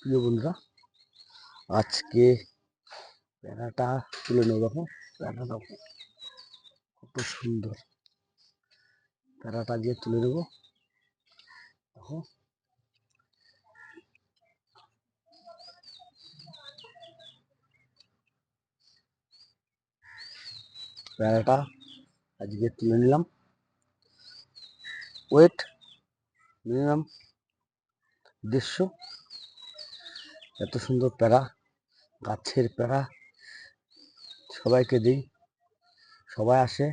প্রিয় বন্ধুরা, আজকে প্যারাটা তুলে নেব। দেখো প্যারাটা কত সুন্দর, প্যারাটা দিয়ে তুলে নেব। দেখো প্যারাটা আজকে তুলে নিলাম। Weight minimum 150। এত সুন্দর প্যারা, গাছের প্যারা, সবাইকে দিই, সবাই আসে,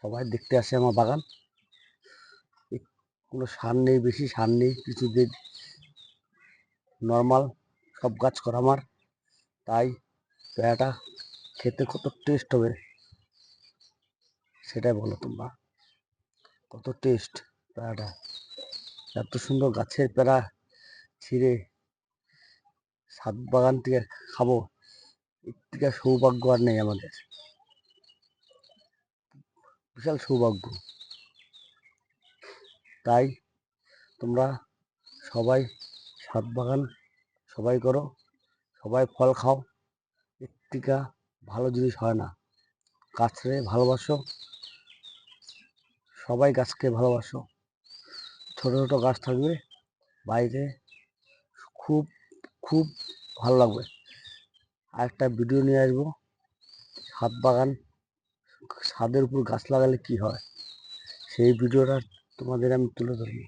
সবাই দেখতে আসে আমার বাগান। কোনো সার নেই, বেশি সার নেই, কিছু দিই নর্মাল সব গাছ করা আমার। তাই প্যারাটা খেতে কত টেস্ট হবে সেটাই বলো তোমরা, কত টেস্ট প্যারাটা। এত সুন্দর গাছের প্যারা ছিঁড়ে ছাদ বাগান থেকে খাবো, এর থেকে সৌভাগ্য আর নেই আমাদের। বিশাল সৌভাগ্য। তাই তোমরা সবাই ছাদ বাগান সবাই করো, সবাই ফল খাও। এর থেকে ভালো জিনিস হয় না। গাছরে ভালোবাসো, সবাই গাছকে ভালোবাসো। ছোট ছোট গাছ থাকবে বাড়িতে, খুব খুব ভালো লাগবে। আরেকটা ভিডিও নিয়ে আসবো, ছাদ বাগান, ছাদের উপর গাছ লাগালে কি হয়, সেই ভিডিওটা তোমাদের আমি তুলে ধরবো।